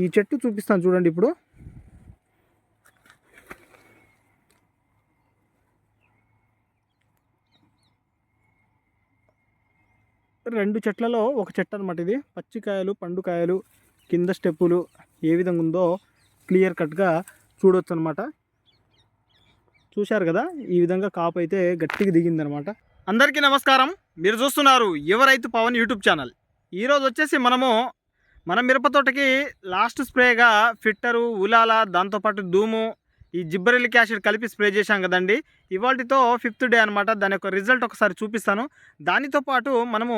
ఈ చెట్టు చూపిస్తాను చూడండి. ఇప్పుడు రెండు చెట్లలో ఒక చెట్టు అనమాట. ఇది పచ్చికాయలు, పండుకాయలు, కింద స్టెప్పులు ఏ విధంగా ఉందో క్లియర్ కట్గా చూడవచ్చు అనమాట. చూశారు కదా, ఈ విధంగా కాపు అయితే గట్టిగా దిగిందనమాట. అందరికీ నమస్కారం. మీరు చూస్తున్నారు యువ రైతు పవన్ యూట్యూబ్ ఛానల్. ఈరోజు వచ్చేసి మన మిరపతోటకి లాస్ట్ స్ప్రేగా ఫిట్టరు, ఉలాల, దాంతోపాటు ధూము, ఈ జిబ్బరెలిక్ యాసిడ్ కలిపి స్ప్రే చేశాం కదండి. ఇవాళతో 5th డే అనమాట. దాని యొక్క రిజల్ట్ ఒకసారి చూపిస్తాను. దానితో పాటు మనము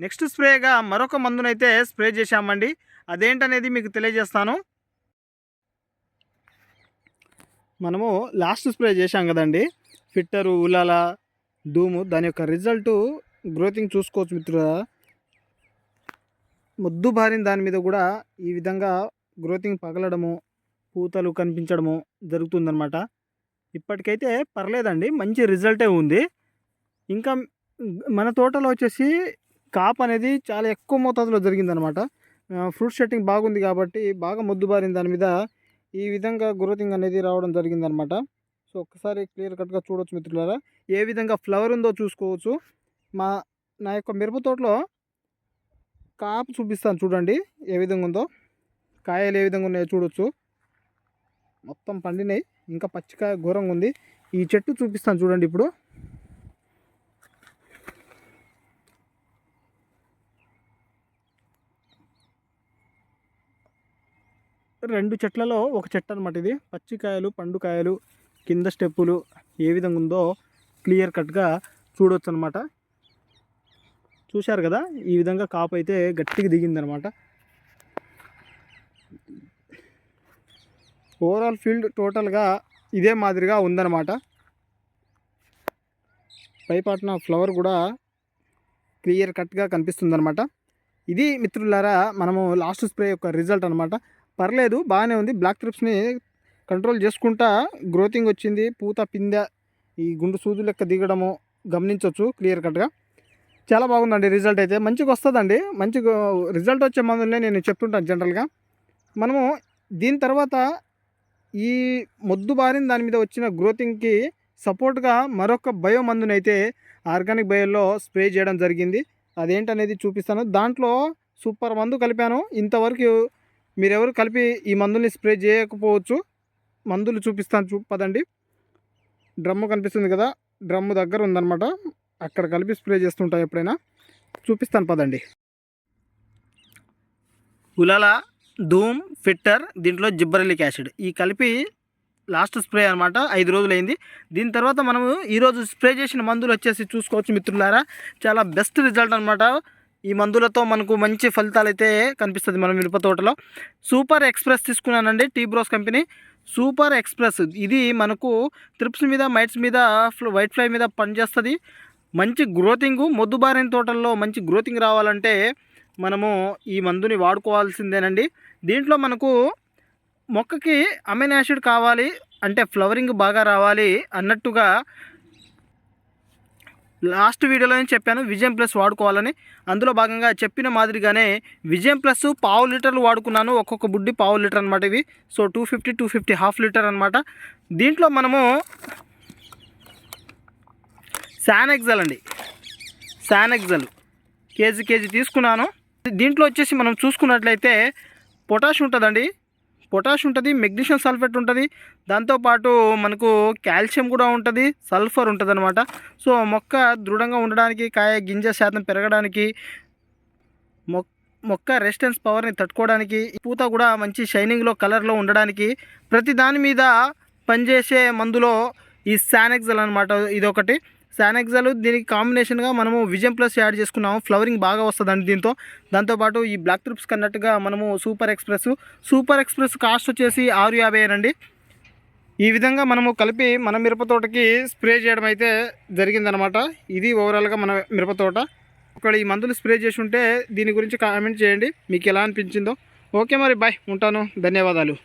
నెక్స్ట్ స్ప్రేగా మరొక మందునైతే స్ప్రే చేశామండి. అదేంటనేది మీకు తెలియజేస్తాను. మనము లాస్ట్ స్ప్రే చేశాం కదండి, ఫిట్టరు, ఉలాల, ధూము. దాని యొక్క రిజల్టు గ్రోతింగ్ చూసుకోవచ్చు మిత్రులారా. మొద్దు బారిన దాని మీద కూడా ఈ విధంగా గ్రోతింగ్ పగలడము, పూతలు కనిపించడము జరుగుతుందన్నమాట. ఇప్పటికైతే పర్లేదండి, మంచి రిజల్టే ఉంది. ఇంకా మన తోటలో వచ్చేసి కాపు అనేది చాలా ఎక్కువ మోతాదులో జరిగిందనమాట. ఫ్రూట్ సెట్టింగ్ బాగుంది కాబట్టి బాగా మొద్దు బారిన దాని మీద ఈ విధంగా గ్రోతింగ్ అనేది రావడం జరిగిందనమాట. సో ఒక్కసారి క్లియర్ కట్గా చూడవచ్చు మిత్రులారా. ఏ విధంగా ఫ్లవర్ ఉందో చూసుకోవచ్చు. నా యొక్క మిరప తోటలో కాపు చూపిస్తాను చూడండి ఏ విధంగా ఉందో. కాయలు ఏ విధంగా ఉన్నాయో చూడవచ్చు. మొత్తం పండినాయి, ఇంకా పచ్చికాయ ఘోరంగా ఉంది. ఈ చెట్టు చూపిస్తాను చూడండి. ఇప్పుడు రెండు చెట్లలో ఒక చెట్టు అనమాట. ఇది పచ్చికాయలు, పండుకాయలు, కింద స్టెప్పులు ఏ విధంగా ఉందో క్లియర్ కట్గా చూడవచ్చు అనమాట. చూశారు కదా, ఈ విధంగా కాపు అయితే గట్టిగా దిగిందనమాట. ఓవరాల్ ఫీల్డ్ టోటల్గా ఇదే మాదిరిగా ఉందన్నమాట. పైపాటున ఫ్లవర్ కూడా క్లియర్ కట్గా కనిపిస్తుందన్నమాట. ఇది మిత్రులారా మనము లాస్ట్ స్ప్రే యొక్క రిజల్ట్ అనమాట. పర్లేదు, బాగానే ఉంది. బ్లాక్ ట్రిప్స్ని కంట్రోల్ చేసుకుంటా గ్రోతింగ్ వచ్చింది. పూత, పిందె, ఈ గుండు సూదు లెక్క దిగడము గమనించవచ్చు క్లియర్ కట్గా. చాలా బాగుందండి రిజల్ట్ అయితే. మంచిగా వస్తుందండి. మంచి రిజల్ట్ వచ్చే మందులనే నేను చెప్తుంటాను జనరల్గా. మనము దీని తర్వాత ఈ మొద్దు బారిన దాని మీద వచ్చిన గ్రోతింగ్కి సపోర్ట్గా మరొక బయో మందునైతే ఆర్గానిక్ బయోలో స్ప్రే చేయడం జరిగింది. అదేంటనేది చూపిస్తాను. దాంట్లో సూపర్ మందు కలిపాను. ఇంతవరకు మీరెవరు కలిపి ఈ మందుని స్ప్రే చేయకపోవచ్చు. మందులు చూపిస్తాను పదండి. డ్రమ్ము కనిపిస్తుంది కదా, డ్రమ్ము దగ్గర ఉందన్నమాట. అక్కడ కలిపి స్ప్రే చేస్తుంటాను ఎప్పుడైనా. చూపిస్తాను పదండి. ఉలాల, ధూమ్, ఫిట్టర్, దీంట్లో జిబ్బరెలిక్ యాసిడ్ ఈ కలిపి లాస్ట్ స్ప్రే అనమాట. 5 రోజులైంది. దీని తర్వాత మనము ఈరోజు స్ప్రే చేసిన మందులు వచ్చేసి చూసుకోవచ్చు మిత్రులారా. చాలా బెస్ట్ రిజల్ట్ అనమాట. ఈ మందులతో మనకు మంచి ఫలితాలు అయితే కనిపిస్తుంది మన మిరప తోటలో. సూపర్ ఎక్స్ప్రెస్ తీసుకున్నానండి, T Bros company super express. ఇది మనకు త్రిప్స్ మీద, మైట్స్ మీద, వైట్ ఫ్లై మీద పనిచేస్తుంది. మంచి గ్రోతింగు, మొద్దుబారిన తోటల్లో మంచి గ్రోతింగ్ రావాలంటే మనము ఈ మందుని వాడుకోవాల్సిందేనండి. దీంట్లో మనకు మొక్కకి అమైనో యాసిడ్ కావాలి అంటే ఫ్లవరింగ్ బాగా రావాలి అన్నట్టుగా లాస్ట్ వీడియోలో నేను చెప్పాను విజయం ప్లస్ వాడుకోవాలని. అందులో భాగంగా చెప్పిన మాదిరిగానే విజయం ప్లస్ 1/2 లీటర్లు వాడుకున్నాను. ఒక్కొక్క బుడ్డి 1/2 లీటర్ అనమాట ఇవి. సో 250 1/2 లీటర్ అనమాట. దీంట్లో మనము శానెక్సల్ అండి, శానెక్సల్ కేజీ తీసుకున్నాను. దీంట్లో వచ్చేసి మనం చూసుకున్నట్లయితే పొటాష్ ఉంటుందండి, పొటాష్ ఉంటుంది, మెగ్నీషియం సల్ఫేట్ ఉంటుంది, దాంతోపాటు మనకు కాల్షియం కూడా ఉంటుంది, సల్ఫర్ ఉంటుంది అనమాట. సో మొక్క దృఢంగా ఉండడానికి, కాయ గింజ శాతం పెరగడానికి, మొక్క రెసిస్టెన్స్ పవర్ని తట్టుకోవడానికి, పూత కూడా మంచి షైనింగ్లో, కలర్లో ఉండడానికి, ప్రతి దాని మీద పనిచేసే మందులో ఈ శానెక్సల్ అనమాట. ఇదొకటి శానెక్సల్. దీనికి కాంబినేషన్గా మనము విజయం ప్లస్ యాడ్ చేసుకున్నాము. ఫ్లవరింగ్ బాగా వస్తుందండి దీంతో. దాంతోపాటు ఈ బ్లాక్ ట్రిప్స్ కన్నట్టుగా మనము సూపర్ ఎక్స్ప్రెస్ కాస్ట్ వచ్చేసి 650 అండి. ఈ విధంగా మనము కలిపి మన మిరపతోటకి స్ప్రే చేయడం అయితే జరిగిందనమాట. ఇది ఓవరాల్గా మన మిరపతోట. ఒకవేళ ఈ మందులు స్ప్రే చేసి ఉంటే దీని గురించి కామెంట్ చేయండి, మీకు ఎలా అనిపించిందో. ఓకే మరి, బాయ్, ఉంటాను, ధన్యవాదాలు.